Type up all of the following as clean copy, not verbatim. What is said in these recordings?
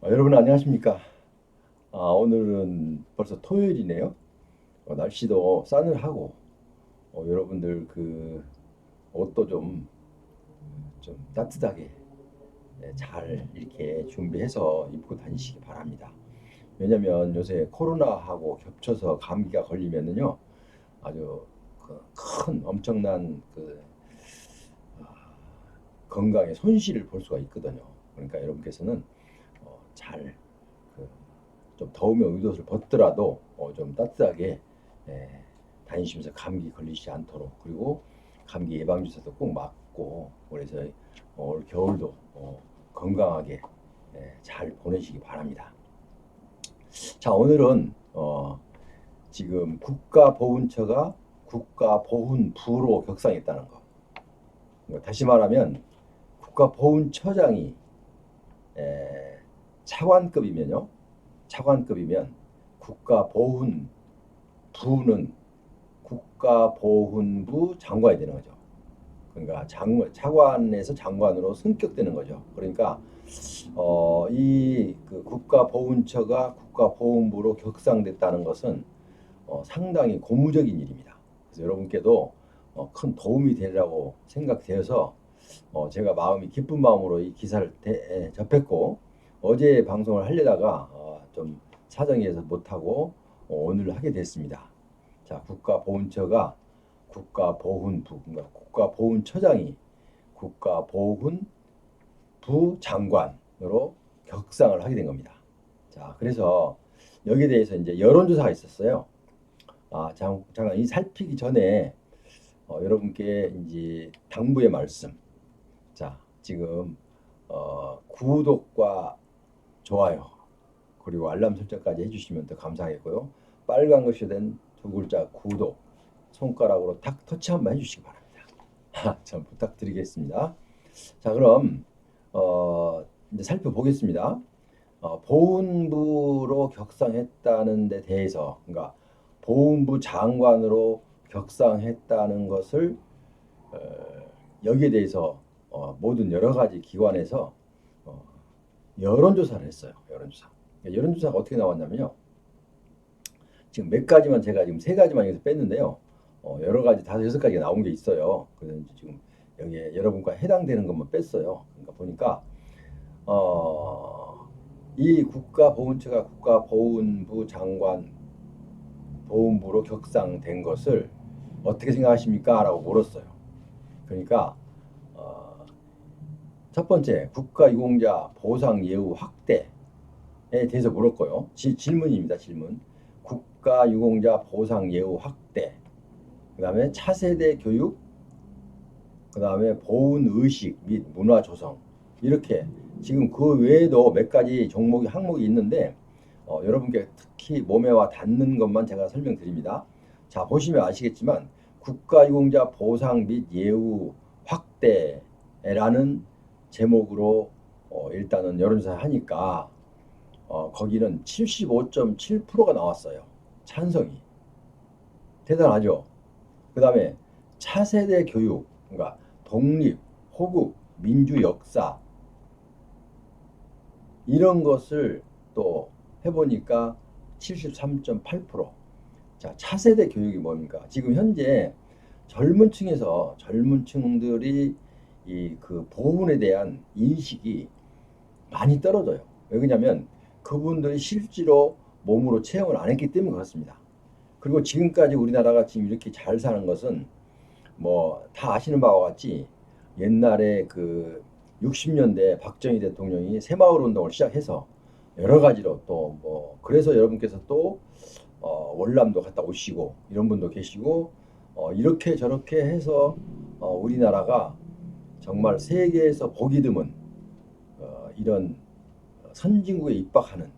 여러분 안녕하십니까? 오늘은 벌써 토요일이네요. 날씨도 싸늘하고 여러분들 그 옷도 좀 따뜻하게 잘 이렇게 준비해서 입고 다니시기 바랍니다. 왜냐면 요새 코로나하고 겹쳐서 감기가 걸리면은요 아주 큰 엄청난 건강에 손실을 볼 수가 있거든요. 그러니까 여러분께서는 잘 좀 더우면 의도를 벗더라도 좀 따뜻하게 예, 다니시면서 감기 걸리지 않도록, 그리고 감기 예방 주사도 꼭 맞고, 그래서 올 겨울도 건강하게 잘 보내시기 바랍니다. 자, 오늘은 지금 국가보훈처가 국가보훈부로 격상했다는 거. 다시 말하면 국가보훈처장이 에, 차관급이면요. 차관급이면 국가보훈부는 국가보훈부 장관이 되는 거죠. 그러니까 차관에서 장관으로 승격되는 거죠. 그러니까 이그 국가보훈처가 국가보훈부로 격상됐다는 것은 상당히 고무적인 일입니다. 그래서 여러분께도 큰 도움이 되리라고 생각되어서 제가 마음이 기쁜 마음으로 이 기사를 접했고, 어제 방송을 하려다가 좀 사정이 해서 못하고 오늘 하게 됐습니다. 자, 국가보훈처가 국가보훈부, 그러니까 국가보훈처장이 국가보훈부 장관으로 격상을 하게 된 겁니다. 자, 그래서 여기에 대해서 이제 여론조사가 있었어요. 잠깐 이 살피기 전에 여러분께 이제 당부의 말씀. 자, 지금 구독과 좋아요, 그리고 알람 설정까지 해주시면 더 감사하겠고요. 빨간 것이 된 두 글자 구독, 손가락으로 탁 터치 한번 해주시기 바랍니다. 참 부탁드리겠습니다. 자, 그럼 이제 살펴보겠습니다. 보훈부로 격상했다는 데 대해서, 그러니까 보훈부 장관으로 격상했다는 것을 어, 여기에 대해서 모든 여러 가지 기관에서 어, 여론조사를 했어요. 여론조사. 여론조사가 어떻게 나왔냐면요. 지금 몇 가지만, 제가 지금 세 가지만 여기서 뺐는데요. 여러 가지 다섯 여섯 가지가 나온 게 있어요. 그래서 지금 여기에 여러분과 해당되는 것만 뺐어요. 그러니까 보니까 이 국가보훈처가 국가보훈부 장관 보훈부로 격상된 것을 어떻게 생각하십니까? 라고 물었어요. 그러니까 첫 번째, 국가유공자 보상 예우 확대에 대해서 물었고요. 질문입니다. 질문. 국가유공자 보상 예우 확대, 그 다음에 차세대 교육, 그 다음에 보훈의식 및 문화 조성, 이렇게 지금 그 외에도 몇 가지 종목이 항목이 있는데 여러분께 특히 몸에 와 닿는 것만 제가 설명드립니다. 자, 보시면 아시겠지만 국가유공자 보상 및 예우 확대라는 제목으로 일단은 여론조사 하니까 거기는 75.7%가 나왔어요. 찬성이. 대단하죠. 그 다음에 차세대 교육, 그러니까 독립, 호국, 민주 역사, 이런 것을 또 해보니까 73.8%. 자, 차세대 교육이 뭡니까? 지금 현재 젊은 층에서 젊은 층들이 이 그 보훈에 대한 인식이 많이 떨어져요. 왜 그러냐면 그분들이 실제로 몸으로 체험을 안 했기 때문에 그렇습니다. 그리고 지금까지 우리나라가 지금 이렇게 잘 사는 것은 뭐 다 아시는 바와 같이 옛날에 그 60년대 박정희 대통령이 새마을 운동을 시작해서 여러 가지로 또 뭐 그래서 여러분께서 또 월남도 갔다 오시고 이런 분도 계시고 이렇게 저렇게 해서 우리나라가 정말 세계에서 보기 드문 이런 선진국에 입각하는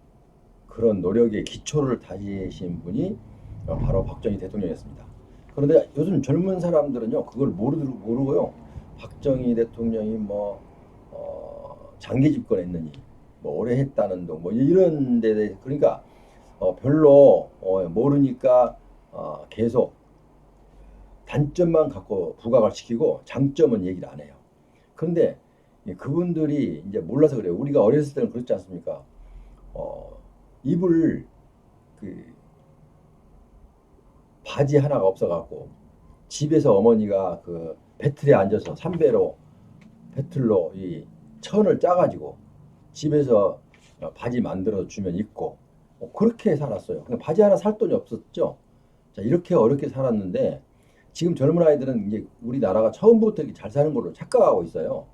그런 노력의 기초를 다지신 분이 바로 박정희 대통령이었습니다. 그런데 요즘 젊은 사람들은요 그걸 모르고요, 박정희 대통령이 뭐 장기 집권했느니 뭐 오래 했다는 둥 뭐 이런 데 대해, 그러니까 별로 모르니까 계속 단점만 갖고 부각을 시키고 장점은 얘기를 안 해요. 그런데 그분들이 이제 몰라서 그래요. 우리가 어렸을 때는 그렇지 않습니까? 어, 입을 그 바지 하나가 없어갖고 집에서 어머니가 그 배틀에 앉아서 삼배로 배틀로 이 천을 짜가지고 집에서 바지 만들어 주면 입고 그렇게 살았어요. 그러니까 바지 하나 살 돈이 없었죠. 자, 이렇게 어렵게 살았는데 지금 젊은 아이들은 이제 우리나라가 처음부터 이렇게 잘 사는 걸로 착각하고 있어요.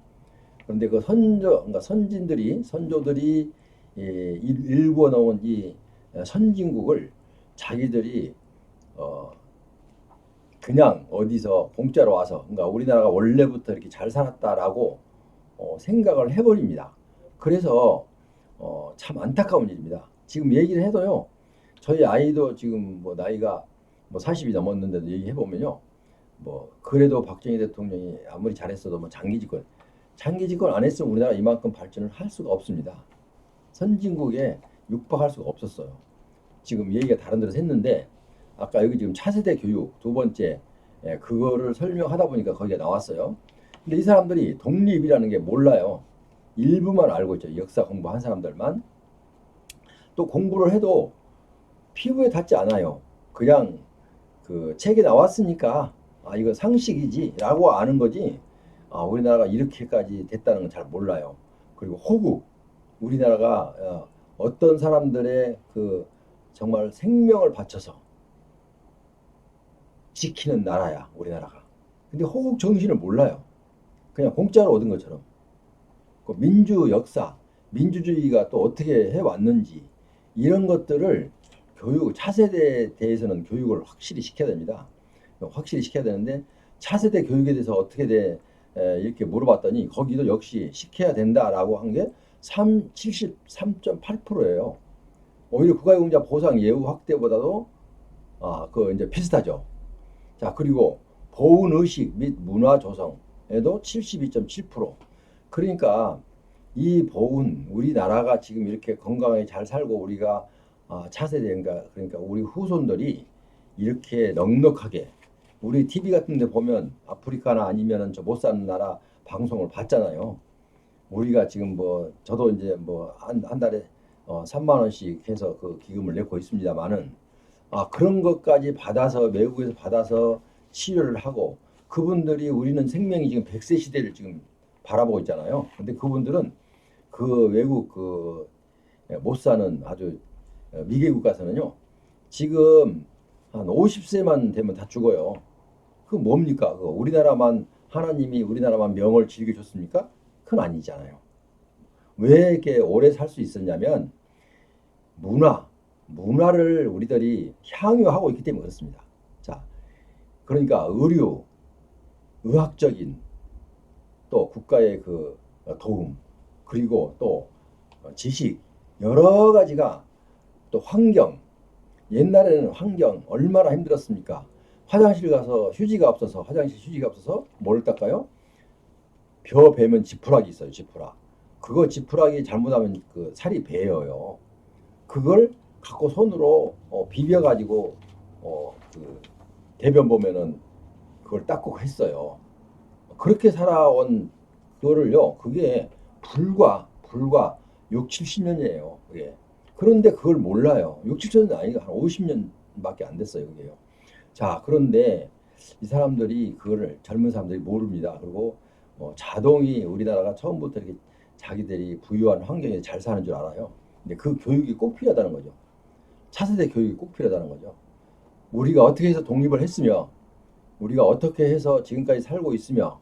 그런데 그 그러니까 선조들이 일구어 놓은 이 선진국을 자기들이 어, 그냥 어디서 공짜로 와서, 그러니까 우리나라가 원래부터 이렇게 잘 살았다라고 생각을 해버립니다. 그래서 참 안타까운 일입니다. 지금 얘기를 해도요, 저희 아이도 지금 뭐 나이가 뭐 40이 넘었는데도 얘기해보면요, 뭐 그래도 박정희 대통령이 아무리 잘했어도 뭐 장기 집권 안 했으면 우리나라 이만큼 발전을 할 수가 없습니다. 선진국에 육박할 수가 없었어요. 지금 얘기가 다른 데서 했는데 아까 여기 지금 차세대 교육 두 번째, 그거를 설명하다 보니까 거기가 나왔어요. 근데 이 사람들이 독립이라는 게 몰라요. 일부만 알고 있죠. 역사 공부한 사람들만. 또 공부를 해도 피부에 닿지 않아요. 그냥 그 책에 나왔으니까 아 이거 상식이지라고 아는 거지. 아 우리나라가 이렇게까지 됐다는 건 잘 몰라요. 그리고 호국, 우리나라가 어떤 사람들의 그 정말 생명을 바쳐서 지키는 나라야 우리나라가. 근데 호국 정신을 몰라요. 그냥 공짜로 얻은 것처럼. 그 민주 역사, 민주주의가 또 어떻게 해왔는지 이런 것들을 차세대에 대해서는 교육을 확실히 시켜야 됩니다. 확실히 시켜야 되는데 차세대 교육에 대해서 이렇게 물어봤더니 거기도 역시 시켜야 된다라고 한 게 73.8%예요. 오히려 국가유공자 보상 예우 확대보다도 그 이제 비슷하죠. 자, 그리고 보훈 의식 및 문화 조성에도 72.7%. 그러니까 이 보훈, 우리나라가 지금 이렇게 건강하게 잘 살고 우리가 차세대인가, 그러니까 우리 후손들이 이렇게 넉넉하게, 우리 TV 같은 데 보면 아프리카나 아니면은 저 못 사는 나라 방송을 봤잖아요. 우리가 지금 뭐 저도 이제 뭐 한 달에 3만 원씩 해서 그 기금을 내고 있습니다만은 그런 것까지 받아서 외국에서 받아서 치료를 하고, 그분들이, 우리는 생명이 지금 100세 시대를 지금 바라보고 있잖아요. 근데 그분들은 그 외국 못 사는 아주 미개국 가서는요, 지금 한 50세만 되면 다 죽어요. 그 뭡니까? 하나님이 우리나라만 명을 즐겨줬습니까? 그건 아니잖아요. 왜 이렇게 오래 살 수 있었냐면 문화를 우리들이 향유하고 있기 때문에 그렇습니다. 자, 그러니까 의학적인 또 국가의 그 도움, 그리고 또 지식, 여러 가지가, 또 환경, 옛날에는 환경 얼마나 힘들었습니까? 화장실 휴지가 없어서 뭘 닦아요? 벼 베면 지푸라기 있어요, 지푸라. 그거 지푸라기 잘못하면 그 살이 베어요. 그걸 갖고 손으로 비벼가지고 그 대변 보면은 그걸 닦고 했어요. 그렇게 살아온 그거를요, 그게 불과 6, 70년이에요. 그게. 그런데 그걸 몰라요. 6, 70년이 아니고 한 50년밖에 안 됐어요, 그게요. 자, 그런데 이 사람들이 그거를, 젊은 사람들이 모릅니다. 그리고 자동이 우리나라가 처음부터 이렇게 자기들이 부유한 환경에 잘 사는 줄 알아요. 근데 그 교육이 꼭 필요하다는 거죠. 차세대 교육이 꼭 필요하다는 거죠. 우리가 어떻게 해서 독립을 했으며, 우리가 어떻게 해서 지금까지 살고 있으며,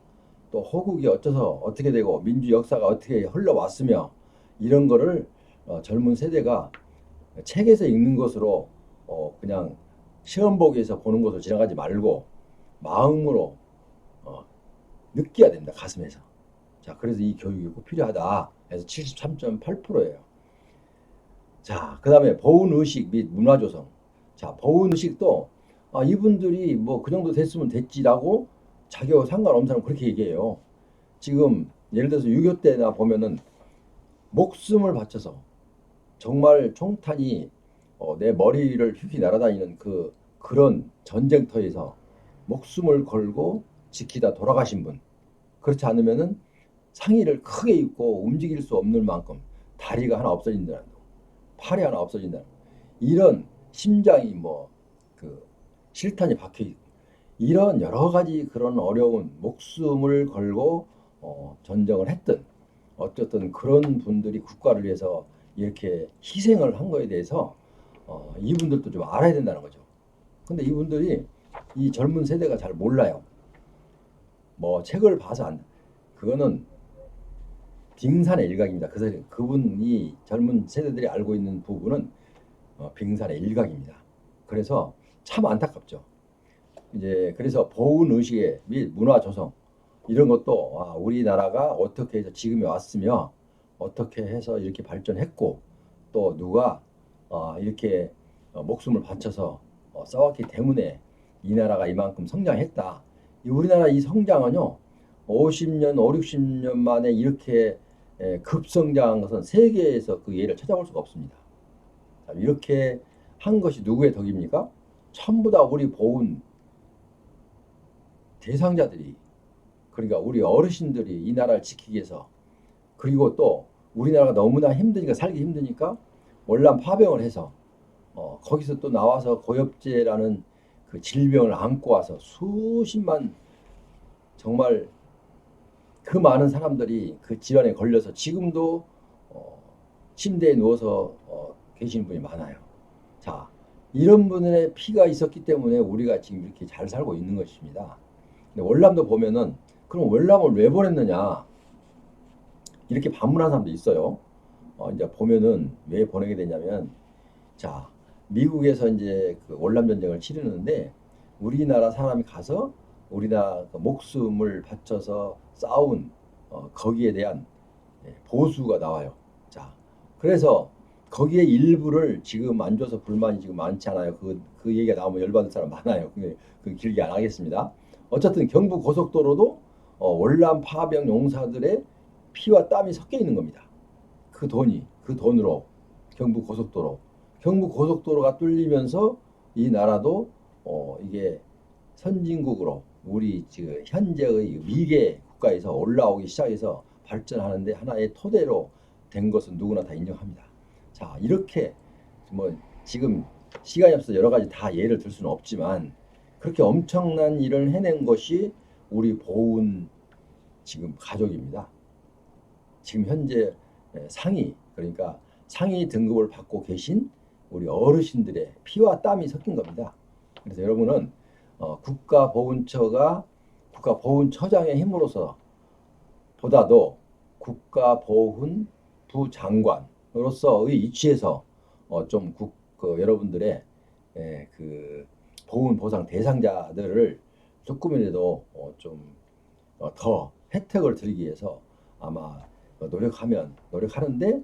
또 호국이 어쩌서 어떻게 되고 민주 역사가 어떻게 흘러왔으며, 이런 거를 젊은 세대가 책에서 읽는 것으로 그냥 시험 보기에서 보는 것으로 지나가지 말고 마음으로 느껴야 됩니다. 가슴에서. 자, 그래서 이 교육이 꼭 필요하다 해서 73.8%예요. 자, 그 다음에 보훈의식 및 문화조성. 자, 보훈의식도 이분들이 뭐 그 정도 됐으면 됐지라고 자기하고 상관없는 사람 그렇게 얘기해요. 지금 예를 들어서 6.25 때나 보면은 목숨을 바쳐서 정말 총탄이 내 머리를 휙휙 날아다니는 그런 전쟁터에서 목숨을 걸고 지키다 돌아가신 분. 그렇지 않으면은 상의를 크게 입고 움직일 수 없는 만큼 다리가 하나 없어진다는 거. 팔이 하나 없어진다. 이런 심장이 그 실탄이 박혀 있고 이런 여러 가지 그런 어려운 목숨을 걸고 전쟁을 했던 어쨌든 그런 분들이 국가를 위해서 이렇게 희생을 한 거에 대해서 이분들도 좀 알아야 된다는 거죠. 근데 이분들이 이 젊은 세대가 잘 몰라요. 책을 봐서 그거는 빙산의 일각입니다. 그분이 젊은 세대들이 알고 있는 부분은 빙산의 일각입니다. 그래서 참 안타깝죠. 이제 그래서 보훈 의식 및 문화 조성 이런 것도 우리나라가 어떻게 해서 지금에 왔으며 어떻게 해서 이렇게 발전했고 또 누가 이렇게 목숨을 바쳐서 싸웠기 때문에 이 나라가 이만큼 성장했다. 우리나라 이 성장은요 50년, 5, 60년 만에 이렇게 급성장한 것은 세계에서 그 예를 찾아볼 수가 없습니다. 이렇게 한 것이 누구의 덕입니까? 전부 다 우리 보훈 대상자들이 그러니까 우리 어르신들이 이 나라를 지키기 위해서 그리고 또 우리나라가 너무나 힘드니까 살기 힘드니까 월남 파병을 해서 거기서 또 나와서 고엽제라는 그 질병을 안고 와서 수십만 정말 그 많은 사람들이 그 질환에 걸려서 지금도 침대에 누워서 계시는 분이 많아요. 자, 이런 분의 피가 있었기 때문에 우리가 지금 이렇게 잘 살고 있는 것입니다. 근데 월남도 보면은 그럼 월남을 왜 보냈느냐 이렇게 반문한 사람도 있어요. 이제 보면은 왜 보내게 되냐면 자 미국에서 이제 그 월남 전쟁을 치르는데 우리나라 사람이 가서 우리나라 그 목숨을 바쳐서 싸운 거기에 대한 보수가 나와요. 자 그래서 거기에 일부를 지금 안 줘서 불만이 지금 많지 않아요. 그 얘기가 나오면 열받을 사람 많아요. 그 길게 안 하겠습니다. 어쨌든 경부 고속도로도 월남 파병 용사들의 피와 땀이 섞여 있는 겁니다. 그 돈으로 경부 고속도로가 뚫리면서 이 나라도 이게 선진국으로 우리 지금 현재의 미개 국가에서 올라오기 시작해서 발전하는데 하나의 토대로 된 것은 누구나 다 인정합니다. 자 이렇게 지금 시간이 없어서 여러 가지 다 예를 들 수는 없지만 그렇게 엄청난 일을 해낸 것이 우리 보훈 지금 가족입니다. 지금 현재 그러니까 상위 등급을 받고 계신 우리 어르신들의 피와 땀이 섞인 겁니다. 그래서 여러분은 국가보훈처장의 힘으로서 보다도 국가보훈부 장관으로서의 위치에서 여러분들의 그 보훈 보상 대상자들을 조금이라도 더 혜택을 드리기 위해서 아마 노력하는데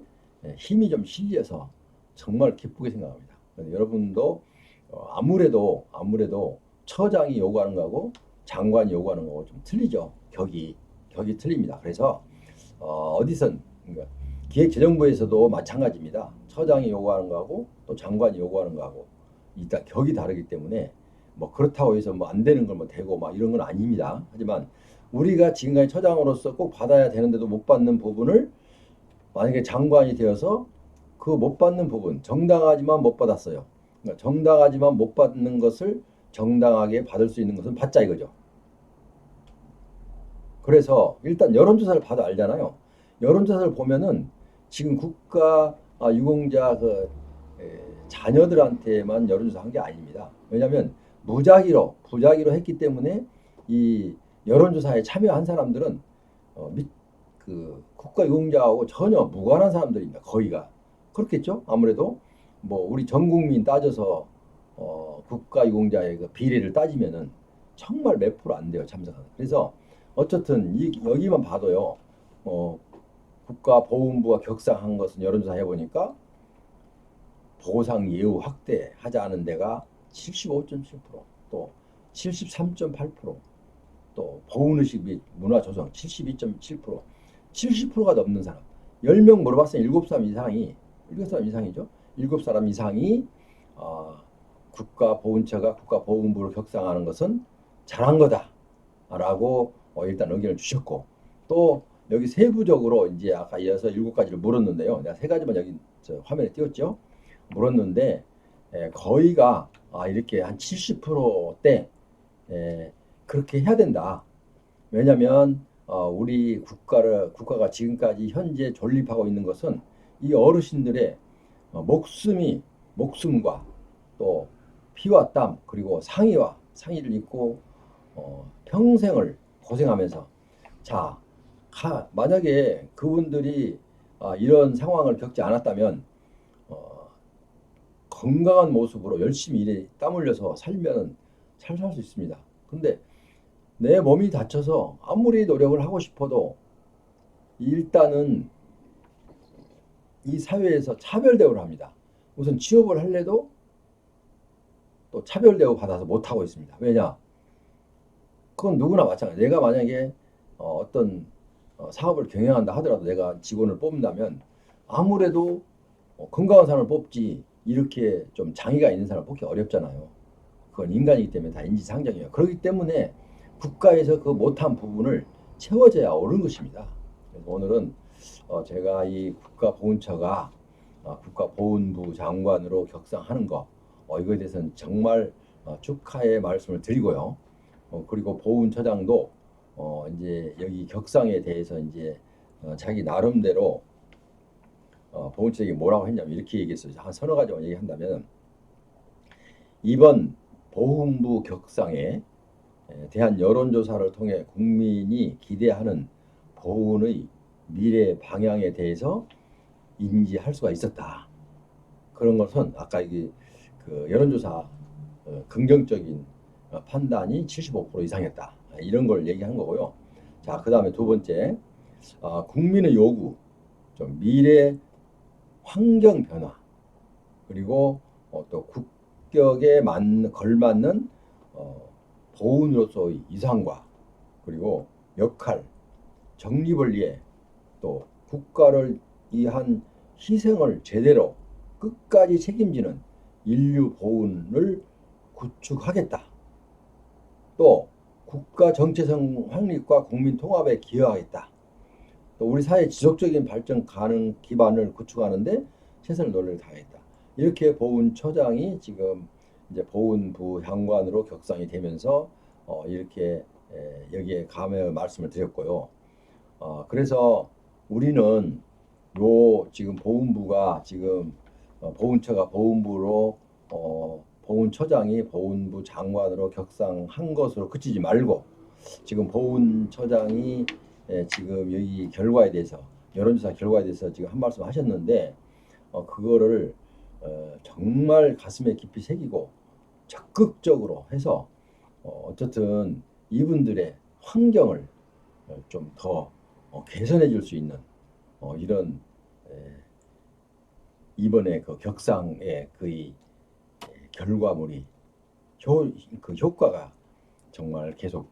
힘이 좀 실려서 정말 기쁘게 생각합니다. 여러분도 아무래도 처장이 요구하는 거하고 장관이 요구하는 거하고 좀 틀리죠. 격이 틀립니다. 그래서 어디선 그러니까 기획재정부에서도 마찬가지입니다. 처장이 요구하는 거하고 또 장관이 요구하는 거하고 일단 격이 다르기 때문에 그렇다고 해서 안 되는 걸 되고 이런 건 아닙니다. 하지만 우리가 지금까지 처장으로서 꼭 받아야 되는데도 못 받는 부분을 만약에 장관이 되어서 그 못 받는 부분 정당하지만 못 받았어요. 그러니까 정당하지만 못 받는 것을 정당하게 받을 수 있는 것은 받자 이거죠. 그래서 일단 여론조사를 봐도 알잖아요. 여론조사를 보면은 지금 국가 유공자 자녀들한테만 여론조사 한 게 아닙니다. 왜냐하면 부작위로 했기 때문에 이 여론조사에 참여한 사람들은 그 국가 유공자하고 전혀 무관한 사람들입니다. 거의가 그렇겠죠. 아무래도 우리 전 국민 따져서 국가 유공자의 그 비례를 따지면은 정말 몇 프로 안 돼요 참석하는. 그래서 어쨌든 여기만 봐도요. 국가보훈부가 격상한 것은 여론조사 해보니까 보상 예우 확대하자는 데가 75.7%, 또 73.8%, 또 보훈의식 및 문화조성 72.7%, 70%가 넘는 사람. 10명 물어봤으면 7사람 이상이죠. 7사람 이상이 국가보훈처가 국가보훈부를 격상하는 것은 잘한 거다라고 일단 의견을 주셨고 또 여기 세부적으로 이제 아까 이어서 7가지를 물었는데요. 내가 3가지만 여기 화면에 띄웠죠. 물었는데 거의가 이렇게 한 70%대 그렇게 해야 된다. 왜냐하면 우리 국가가 지금까지 현재 존립하고 있는 것은 이 어르신들의 목숨과 또 피와 땀 그리고 상의를 입고 평생을 고생하면서 자 만약에 그분들이 이런 상황을 겪지 않았다면 건강한 모습으로 열심히 일에 땀 흘려서 살면 잘 살 수 있습니다. 근데 내 몸이 다쳐서 아무리 노력을 하고 싶어도 일단은 이 사회에서 차별 대우를 합니다. 우선 취업을 할래도 또 차별 대우 받아서 못 하고 있습니다. 왜냐? 그건 누구나 마찬가지. 내가 만약에 어떤 사업을 경영한다 하더라도 내가 직원을 뽑는다면 아무래도 건강한 사람을 뽑지 이렇게 좀 장애가 있는 사람을 뽑기 어렵잖아요. 그건 인간이기 때문에 다 인지상정이에요. 그렇기 때문에 국가에서 그 못한 부분을 채워줘야 옳은 것입니다. 그래서 오늘은 제가 이 국가보훈처가 국가보훈부 장관으로 격상하는 거 이거에 대해서는 정말 축하의 말씀을 드리고요. 그리고 보훈처장도 이제 여기 격상에 대해서 이제 자기 나름대로 보훈처장이 뭐라고 했냐면 이렇게 얘기했어요. 한 서너 가지만 얘기한다면 이번 보훈부 격상에 대한 여론조사를 통해 국민이 기대하는 보훈의 미래 방향에 대해서 인지할 수가 있었다. 그런 것은 아까 그 여론조사 긍정적인 판단이 75% 이상이었다. 이런 걸 얘기한 거고요. 자, 그 다음에 두 번째, 국민의 요구, 좀 미래 환경 변화, 그리고 또 국격에 걸맞는 보훈으로서의 이상과 그리고 역할, 정립을 위해 또 국가를 위한 희생을 제대로 끝까지 책임지는 인류 보훈을 구축하겠다. 또 국가 정체성 확립과 국민 통합에 기여하겠다. 또 우리 사회 지속적인 발전 가능 기반을 구축하는데 최선을 노력을 다하겠다. 이렇게 보훈처장이 지금 이제 보훈부 장관으로 격상이 되면서 이렇게 여기에 감회 말씀을 드렸고요. 그래서 우리는 지금 보훈부가 지금 보훈처가 보훈부로 보훈처장이 보훈부 장관으로 격상한 것으로 그치지 말고 지금 보훈처장이 지금 여기 결과에 대해서 여론조사 결과에 대해서 지금 한 말씀 하셨는데 그거를 정말 가슴에 깊이 새기고 적극적으로 해서 어쨌든 이분들의 환경을 좀 더 개선해 줄 수 있는 이런 이번에 그 격상의 그 결과물이 그 효과가 정말 계속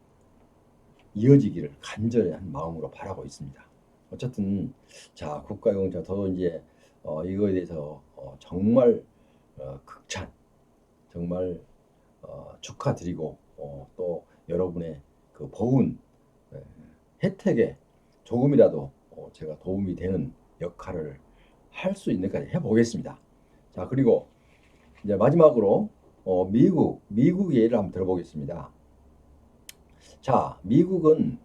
이어지기를 간절히 한 마음으로 바라고 있습니다. 어쨌든 자 국가용자 저도 이제 이거에 대해서 정말 극찬 정말 축하드리고 또 여러분의 그 보훈 혜택에 조금이라도 제가 도움이 되는 역할을 할 수 있는 데까지 해보겠습니다. 자 그리고 이제 마지막으로 미국 예를 한번 들어보겠습니다. 자 미국은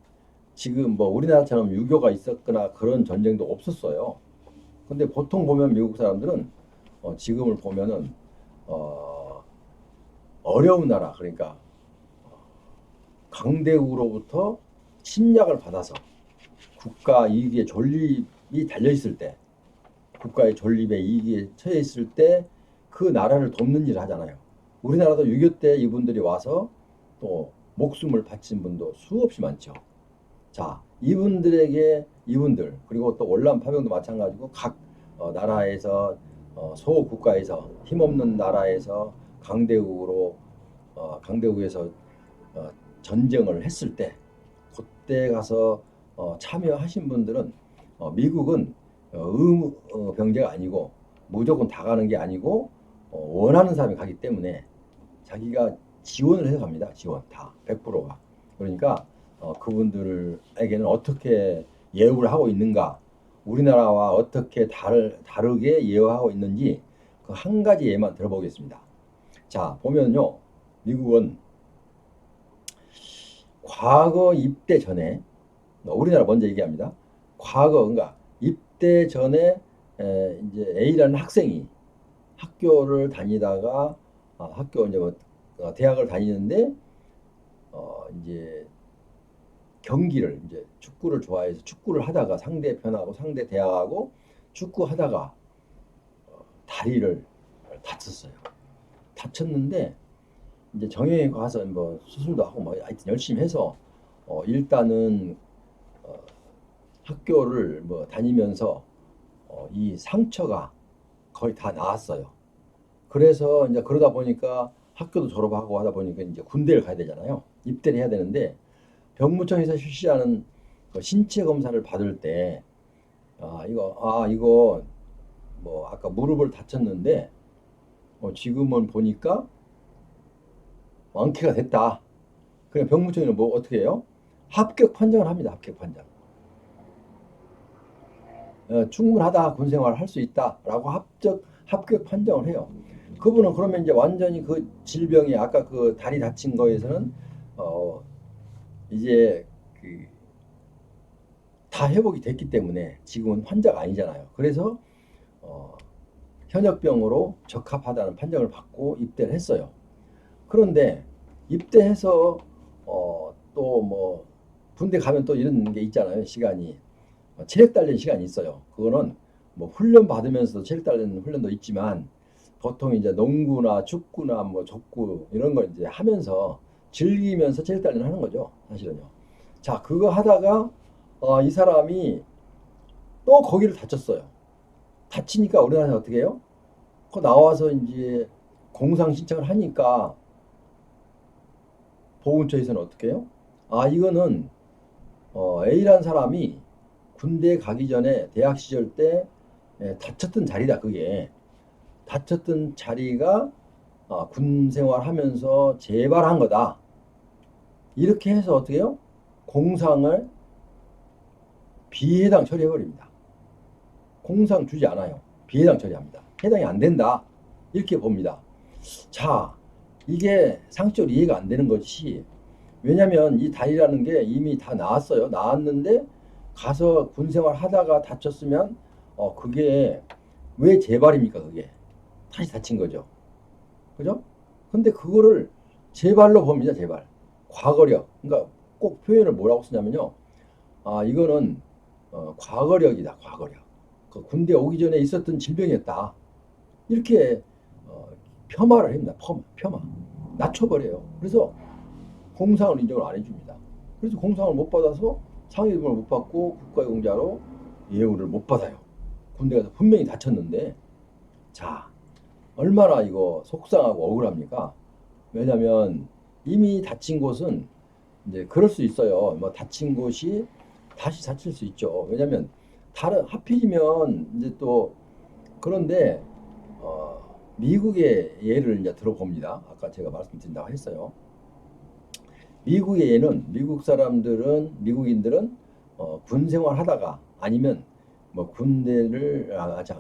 지금 뭐 우리나라처럼 유교가 있었거나 그런 전쟁도 없었어요. 근데 보통 보면 미국 사람들은 지금을 보면은 어려운 나라 그러니까 강대국으로부터 침략을 받아서 국가 이익의 존립이 달려 있을 때 국가의 존립에 이익에 처해 있을 때 그 나라를 돕는 일을 하잖아요. 우리나라도 6.25 때 이분들이 와서 또 목숨을 바친 분도 수없이 많죠. 자, 이분들 그리고 또 월남 파병도 마찬가지고 각 나라에서 소국가에서 힘없는 나라에서 강대국에서 전쟁을 했을 때 그때 가서 참여하신 분들은 미국은 병제가 아니고 무조건 다 가는 게 아니고 원하는 사람이 가기 때문에 자기가 지원을 해서 갑니다. 지원 다 100%가. 그러니까 그분들에게는 어떻게 예우를 하고 있는가 우리나라와 어떻게 다르게 예우하고 있는지 그 한 가지 예만 들어보겠습니다. 자, 보면요. 미국은 과거 입대 전에, 우리나라 먼저 얘기합니다. 과거, 그러니까 입대 전에 이제 A라는 학생이 학교를 다니다가 학교 이제 대학을 다니는데 이제 경기를 이제 축구를 좋아해서 축구를 하다가 상대편하고 상대 대학하고 축구하다가 다리를 다쳤어요. 다쳤는데 이제 정형외과 가서 뭐 수술도 하고 뭐 하여튼 열심히 해서 일단은 학교를 뭐 다니면서 이 상처가 거의 다 나았어요. 그래서 이제 그러다 보니까 학교도 졸업하고 하다 보니까 이제 군대를 가야 되잖아요. 입대를 해야 되는데 병무청에서 실시하는 그 신체 검사를 받을 때 이거 뭐 아까 무릎을 다쳤는데 지금은 보니까 완쾌가 됐다. 그냥 병무청에는 뭐 어떻게 해요? 합격 판정을 합니다. 합격 판정. 충분하다, 군생활 할 수 있다라고 합격 판정을 해요. 그분은 그러면 이제 완전히 그 질병이 아까 그 다리 다친 거에서는 이제 그 다 회복이 됐기 때문에 지금은 환자가 아니잖아요. 그래서 현역병으로 적합하다는 판정을 받고 입대를 했어요. 그런데 입대해서 또 뭐 군대 가면 또 이런 게 있잖아요. 시간이 체력 단련 시간이 있어요. 그거는 뭐 훈련 받으면서도 체력 단련 훈련도 있지만 보통 이제 농구나 축구나 뭐 족구 이런 걸 이제 하면서 즐기면서 체력 단련 하는 거죠. 사실은요. 자, 그거 하다가 이 사람이 또 거기를 다쳤어요. 다치니까 우리나라에서 어떻게 해요? 그 나와서 이제 공상 신청을 하니까 보훈처에서는 어떻게 해요? 이거는 A라는 사람이 군대 가기 전에 대학 시절 때 다쳤던 자리다. 그게 다쳤던 자리가 군 생활하면서 재발한 거다. 이렇게 해서 어떻게 해요? 공상을 비해당 처리해버립니다. 공상 주지 않아요. 비해당 처리합니다. 해당이 안 된다. 이렇게 봅니다. 자, 이게 상식적으로 이해가 안 되는 것이 왜냐면 이 다리라는 게 이미 다 나았어요. 나았는데 가서 군생활 하다가 다쳤으면 그게 왜 재발입니까? 그게 다시 다친 거죠. 그죠? 근데 그거를 재발로 봅니다. 재발. 과거력. 그러니까 꼭 표현을 뭐라고 쓰냐면요. 이거는 과거력이다. 과거력. 그 군대 오기 전에 있었던 질병이었다. 이렇게 폄하를 합니다. 폄하. 낮춰버려요. 그래서 공상을 인정을 안 해줍니다. 그래서 공상을 못 받아서 상위임을 못 받고 국가유공자로 예우를 못 받아요. 군대 가서 분명히 다쳤는데 자, 얼마나 이거 속상하고 억울합니까? 왜냐면 이미 다친 곳은 이제 그럴 수 있어요. 뭐 다친 곳이 다시 다칠 수 있죠. 왜냐면 다른 하필이면 이제 또 그런데 미국의 예를 이제 들어봅니다. 아까 제가 말씀드린다고 했어요. 미국의 예는 미국인들은 군 생활하다가 아니면 뭐 군대를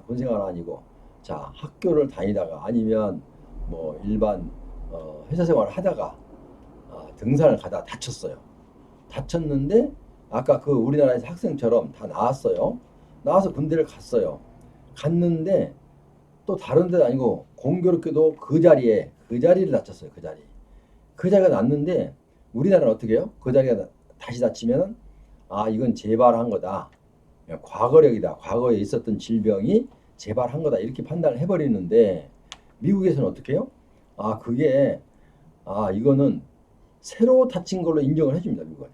군 생활 아니고 자 학교를 다니다가 아니면 뭐 일반 회사 생활을 하다가 등산을 가다 다쳤어요. 다쳤는데 아까 그 우리나라에서 학생처럼 다 나왔어요. 나와서 군대를 갔어요. 갔는데 또 다른 데도 아니고 공교롭게도 그 자리를 다쳤어요. 그 자리가 났는데 우리나라는 어떻게 해요? 그 자리가 다시 다치면 이건 재발한 거다. 과거력이다. 과거에 있었던 질병이 재발한 거다. 이렇게 판단을 해버리는데 미국에서는 어떻게 해요? 그게 이거는 새로 다친 걸로 인정을 해줍니다. 미국은요.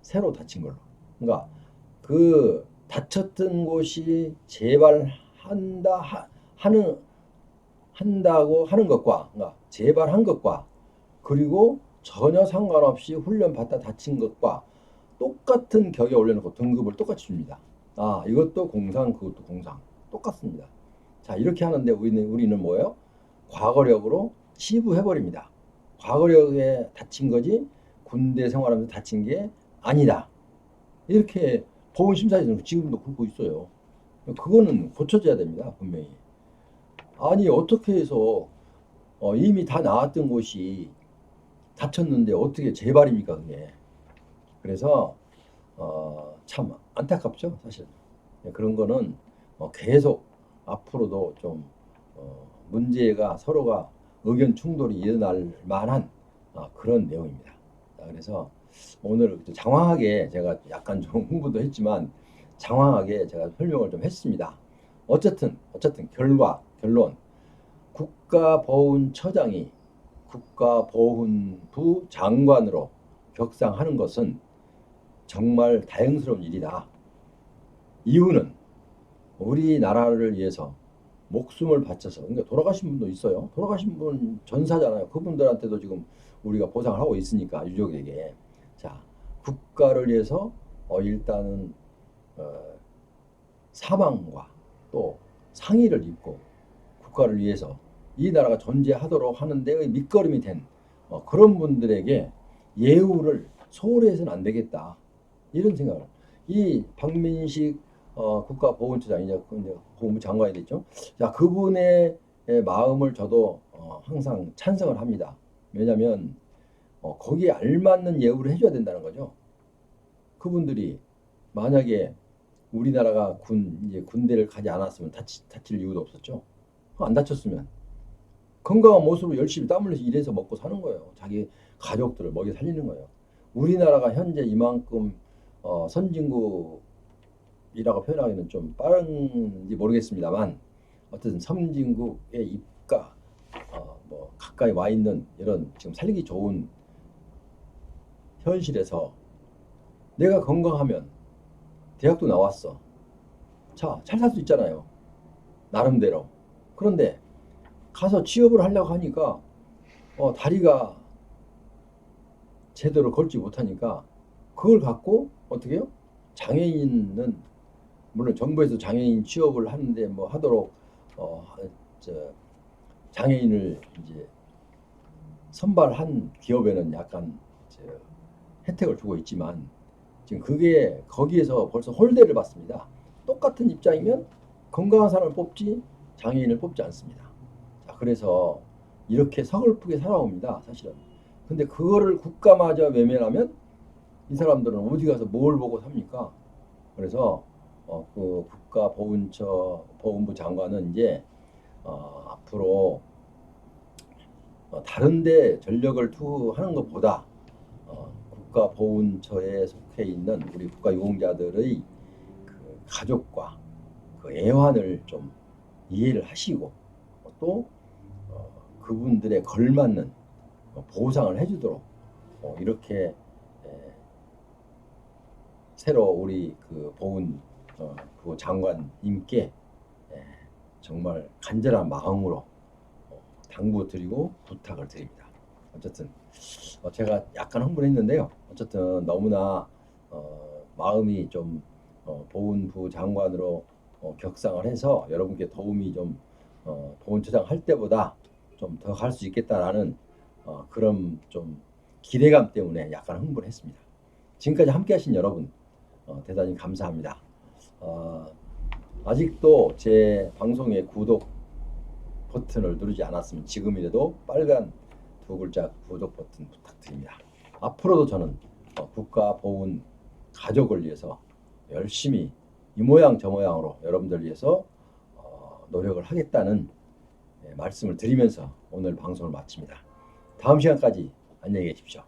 새로 다친 걸로. 그러니까 그 다쳤던 곳이 재발한다 한다고 하는 것과 그러니까 재발한 것과 그리고 전혀 상관없이 훈련 받다 다친 것과 똑같은 격에 올려놓고 등급을 똑같이 줍니다. 이것도 공상, 그것도 공상. 똑같습니다. 자, 이렇게 하는데 우리는 뭐예요? 과거력으로 치부해버립니다. 과거력에 다친 거지 군대 생활하면서 다친 게 아니다. 이렇게 보훈심사에서는 지금도 그러고 있어요. 그거는 고쳐져야 됩니다. 분명히. 아니 어떻게 해서 이미 다 나왔던 곳이 다쳤는데 어떻게 재발입니까 그게. 그래서 참 안타깝죠 사실. 그런 거는 계속 앞으로도 좀 문제가 서로가 의견 충돌이 일어날 만한 그런 내용입니다. 그래서 오늘 장황하게 제가 약간 좀 홍보도 했지만 장황하게 제가 설명을 좀 했습니다. 어쨌든 결론 국가보훈처장이 국가보훈부 장관으로 격상하는 것은 정말 다행스러운 일이다. 이유는 우리나라를 위해서 목숨을 바쳐서, 그러니까 돌아가신 분도 있어요. 돌아가신 분 전사잖아요. 그분들한테도 지금 우리가 보상을 하고 있으니까 유족에게. 자, 국가를 위해서 일단은 사망과 또 상의를 입고 국가를 위해서 이 나라가 존재하도록 하는 데의 밑거름이 된 그런 분들에게 예우를 소홀히 해서는 안 되겠다. 이런 생각을. 이 박민식 국가보훈처장이자 보훈부 장관이 됐죠. 자, 그분의 마음을 저도 항상 찬성을 합니다. 왜냐하면 거기에 알맞는 예우를 해줘야 된다는 거죠. 그분들이 만약에 우리나라가 이제 군대를 가지 않았으면 다칠 이유도 없었죠. 안 다쳤으면 건강한 모습으로 열심히 땀 흘려서 일해서 먹고 사는 거예요. 자기 가족들을 먹여 살리는 거예요. 우리나라가 현재 이만큼 선진국이라고 표현하기는 좀 빠른지 모르겠습니다만 어쨌든 선진국의 입가 뭐 가까이 와 있는 이런 지금 살기 좋은 현실에서 내가 건강하면 대학도 나왔어. 자, 잘 살 수 있잖아요. 나름대로. 그런데 가서 취업을 하려고 하니까 다리가 제대로 걸지 못하니까 그걸 갖고 어떻게 해요? 장애인은 물론 정부에서 장애인 취업을 하는데 뭐 하도록 장애인을 이제 선발한 기업에는 약간 혜택을 주고 있지만 지금 그게 거기에서 벌써 홀대를 받습니다. 똑같은 입장이면 건강한 사람을 뽑지 장애인을 뽑지 않습니다. 자, 그래서 이렇게 서글프게 살아옵니다. 사실은. 근데 그거를 국가마저 외면하면 이 사람들은 어디 가서 뭘 보고 삽니까? 그래서 그 국가보훈부 장관은 이제 앞으로 다른데 전력을 투하는 것보다 국가보훈처에 속해 있는 우리 국가유공자들의 그 가족과 그 애환을 좀 이해를 하시고 또 그분들에 걸맞는 보상을 해주도록 이렇게 새로 우리 그 보훈 그 장관님께 정말 간절한 마음으로 당부드리고 부탁을 드립니다. 어쨌든 제가 약간 흥분했는데요. 어쨌든 너무나 마음이 좀 보훈부 장관으로 격상을 해서 여러분께 도움이 좀 보훈처장 할 때보다 좀 더 갈 수 있겠다라는 그런 좀 기대감 때문에 약간 흥분했습니다. 지금까지 함께하신 여러분 대단히 감사합니다. 아직도 제 방송의 구독 버튼을 누르지 않았으면 지금이라도 빨간 두 글자 구독 버튼 부탁드립니다. 앞으로도 저는 국가보훈 가족을 위해서 열심히 이 모양 저 모양으로 여러분들 위해서 노력을 하겠다는 말씀을 드리면서 오늘 방송을 마칩니다. 다음 시간까지 안녕히 계십시오.